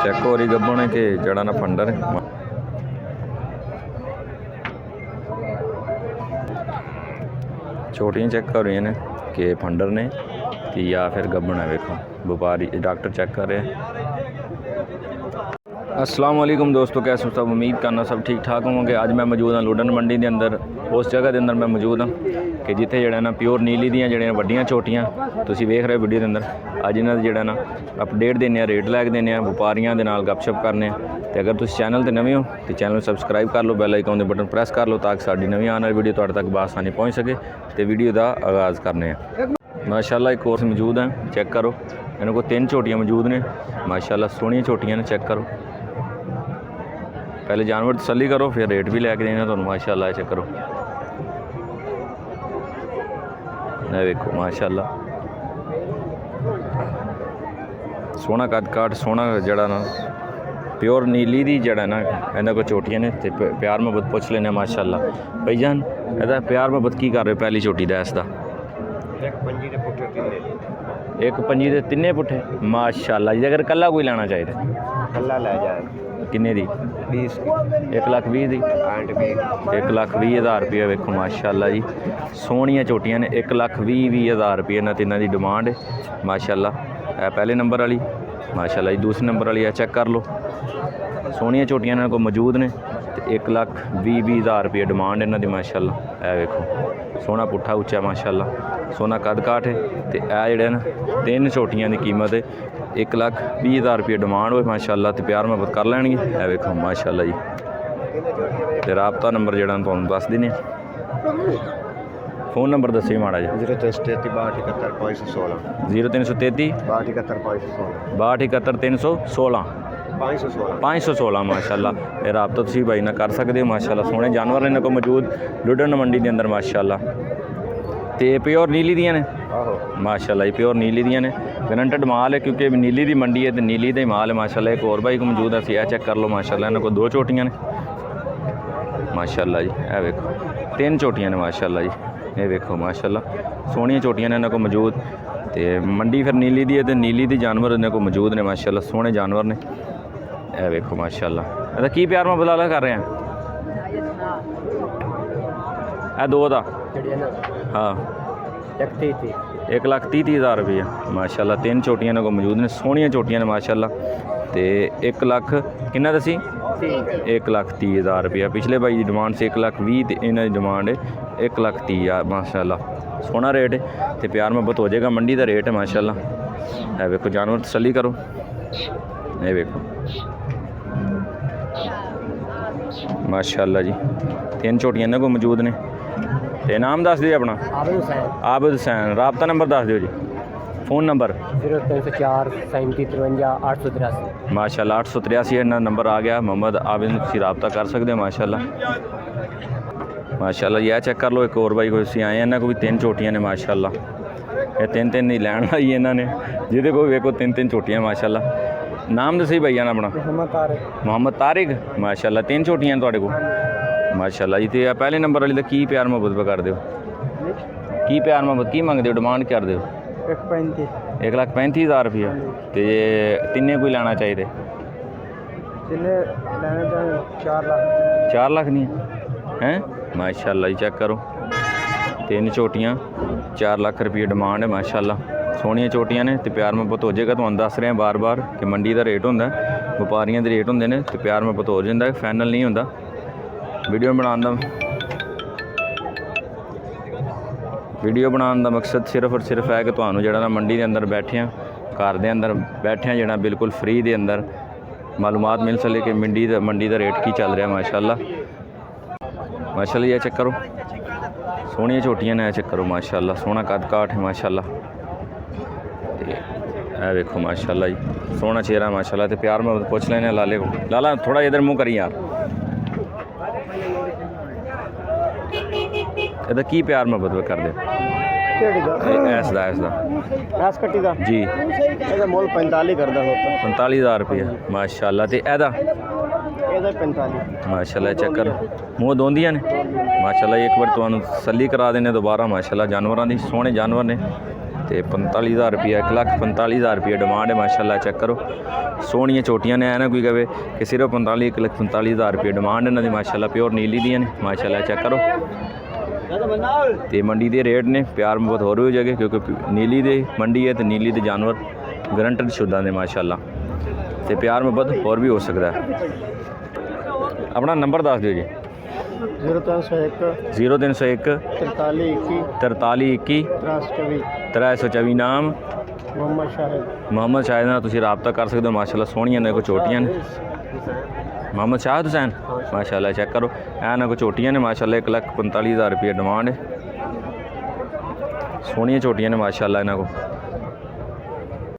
Check हो रही गब्बन है कि जड़ा ना फंडर है। छोटियाँ चेक कर रही ने कि फंडर ने कि या फिर गब्बन है। वेखो व्यापारी डॉक्टर चेक कर रहे हैं। अस्सलाम वालेकुम दोस्तों, कैसे हो सब? उम्मीद करना सब ठीक ठाक होंगे। आज मैं मौजूद हाँ लुडन मंडी के अंदर, उस जगह के अंदर मैं मौजूद हाँ कि जिथे जड़ा ना प्योर नीली दियाँ जड़ियाँ वड्डियां झोटियां तुसीं वेख रहे हो वीडियो के अंदर। अज इन्हां दा जड़ा ना अपडेट देने, रेट लैके देने, व्यापारियों के नाल गपशप करने। तो अगर तुम चैनल पर नवे हो तो चैनल सबसक्राइब कर लो, बैल आइकन के बटन प्रेस कर लो ताकि साडी नवी आने वाली वीडियो तुहाडे तक बआसानी पहुँच सके। तो वीडियो का आगाज़ करने। माशाल्लाह एक कोर्स मौजूद है, चेक करो। इन्होंने को 3 झोटियां मौजूद ने माशाल्लाह, सोहणियां झोटियां ने, चेक करो। पहले जानवर तसल्ली करो फिर रेट भी लैके देना तुहानूं। माशाल्लाह चेक करो, ये देखो माशाल्लाह सोहना कद काट, सोहना जड़ा ना प्योर नीली दी जड़ा ना इन्हां को झोटियां ने। ते प्यार मुहब्बत पुछ लेने माशाल्लाह। भाईजान इहदा प्यार मुहब्बत की कर रहे हो पहली झोटी दा? इसदा एक पंजी दे तिन्ने पुट्ठे माशाल्लाह जी। अगर कल्ला कोई लेना चाहिए कल्ला ले जाए किन्ने दी? 20 1,20,000 दी। 1,20,000 रुपया। वेखो माशाल्लाह जी सोहणियां झोटियां ने। 1,20,000 रुपये इन्हां तिन्हां दी डिमांड है माशाल्लाह। पहले नंबर वाली माशाल्लाह जी, दूसरे नंबर वाली है, चेक कर लो। सोहणियां झोटियां इन्हां को मौजूद ने। 1,20,000 रुपये डिमांड इन्हां दी माशाल्लाह। ए वेखो सोहना पुट्ठा उच्चा माशाल्लाह, सोहना कद काठ है। तो यह जोड़े ना 3 झोटियां की कीमत है 1,20,000 रुपये डिमांड हो माशाल्लाह। तो प्यार मुहब्बत कर लैणगे। ए वेखो माशाल्लाह जी। तो राबता नंबर जोड़ा तुहानूं दस देने। फ़ोन नंबर दस्सिए माड़ा जी। 0333 6271 516 0333 6271 316 516 माशाल्लाह। ये राबता तुसीं भाई ना कर सकते हो माशाल्लाह। सोहने जानवर इन्हां को मौजूद लुडन मंडी के अंदर माशाल्लाह। तो प्योर नीली दियाँ ने माशाल्लाह जी, प्योर नीली दियाँ ने। गारंटेड माल है क्योंकि नीली दी मंडी है तो नीली का ही माल है माशाल्लाह। एक और भाई को मौजूद है, यह चेक कर लो माशाल्लाह। इन्हां को 2 झोटियां ने माशाल्लाह जी। ए वेखो 3 झोटियां ने माशाल्लाह जी। ये वेखो माशाल्लाह सोहणियां झोटियां ने इन्हां को मौजूद। तो मंडी फिर नीली दी है तो नीली दी जानवर इन्हां को मौजूद ने माशाल्लाह, सोहणे जानवर ने। ए वेखो माशाल्लाह। ਇਹਦਾ की प्यार में बदला कर रहे हैं? ए 2 ਦਾ हाँ 1,30,000 रुपये माशाल्लाह। 3 झोटियां इन्हां को मौजूद ने, सोहणियां झोटियां ने माशाल्लाह। तो 1 लाख किन्ना दसी? 1,30,000 रुपया। पिछले भाई की डिमांड से 1,20,000 तो इन्हों की डिमांड है 1,30,000 माशाल्लाह। सोहना रेट है तो प्यार मुहब्बत हो जाएगा। मंडी का रेट है माशाल्लाह। है वेखो जानवर तसल्ली करो। ये वेखो माशाल्लाह जी। 3 झोटियां इन्हों को मौजूद ने। तो नाम दस दिओ अपना? आबिद हुसैन। राबता नंबर दस दिओ जी। फ़ोन नंबर 0304 3753 883 माशाल्लाह। 883 इन्ना नंबर आ गया। मोहम्मद आबिद तुसीं राबता कर सकते हो माशाल्लाह। माशाल्लाह यह चेक कर लो। एक और भाई को आए हैं, इन्हों को भी 3 झोटियां ने माशाल्लाह। ये 3 नहीं लैन आई इन्होंने, जिहदे को वेखो 3 झोटियां माशाल्लाह। नाम दसी भैया ना अपना? मोहम्मद तारिक माशाल्लाह। 3 झोटियां तुहाडे को माशाल्लाह जी। तो पहले नंबर वाली का की प्यार मुहब्बत पे कर दो? की प्यार मुहब्बत की मंगदे हो, डिमांड कर दो? 1,35,000 रुपया। तो तिन्ने कोई लेना चाहिए? 4 लाख नहीं हैं माशाल्लाह जी। चेक करो 3 झोटियां 4 लाख रुपये डिमांड है माशाल्लाह। सोहणियां झोटियां ने। तो प्यार मुहब्बत हो जाएगा। तुहानूं दस रहे हैं बार बार कि मंडी का रेट होंदा, व्यापारियों के रेट होंदे ने। तो प्यार मुहब्बत हो जाता है, फाइनल नहीं होंदा। वीडियो बनाने का मकसद सिर्फ और सिर्फ है कि तुहानूं जिहड़ा ना मंडी के अंदर बैठे हैं, घर के अंदर बैठे हैं, जिहड़ा बिल्कुल फ्री के अंदर मालूमात मिल सके कि मंडी का रेट की चल रहा है माशाल्लाह। माशाल्लाह ये चेक करो सोहणियां झोटियां ने। चेक करो माशाल्लाह, सोहना कद काठ है माशाल्लाह। ए वेखो माशाल्लाह जी सोहना चेहरा माशाल्लाह। तो प्यार में पुछ लेने लाले को। लाला थोड़ा इधर मुँह करी यार। ਇਹਦਾ ਕੀ प्यार मुहब्बत कर दे? ऐसा जी मोल 45 कर दो। 45,000 रुपया माशाल्लाह। तो ਇਹਦਾ 45 माशाल्लाह। चेक कर मूँह दोंदियां ने माशाल्लाह। एक बार तुहानूं तसल्ली करा देने दोबारा माशाल्लाह। जानवरों की सोहने जानवर ने। तो 45,000 रुपया 1,45,000 रुपया डिमांड है माशाल्लाह। चेक करो सोहणियां चोटियां ने, ना कोई कहे कि सिर्फ 45,45,000 रुपये डिमांड इन्हों की माशाल्लाह प्योर नीली दी ने माशाल्लाह। चेक करो तो मंडी के रेट ने प्यार मुहब्बत होर भी हो जाएगी क्योंकि नीली दे मंडी है तो नीली दे जानवर गारंटेड शुद्धा ने माशाल्लाह। तो प्यार मुहब्बत होर भी हो सकता है। अपना नंबर दस दिओ जी। 0301 0301 43 21 43 21 324 324 नाम मोहम्मद शाहिद। मोहम्मद शाहिद नाल तुसीं राबता कर सकते हो माशाल्लाह। सोहणियां ने कोई चोटियां ने मोहम्मद शाहिद हुसैन माशाल्लाह। चेक करो ना कोई चोटियां ने माशाल्लाह 1,45,000 रुपये डिमांड है। सोहणियां चोटियां ने माशाल्लाह इन्हां को।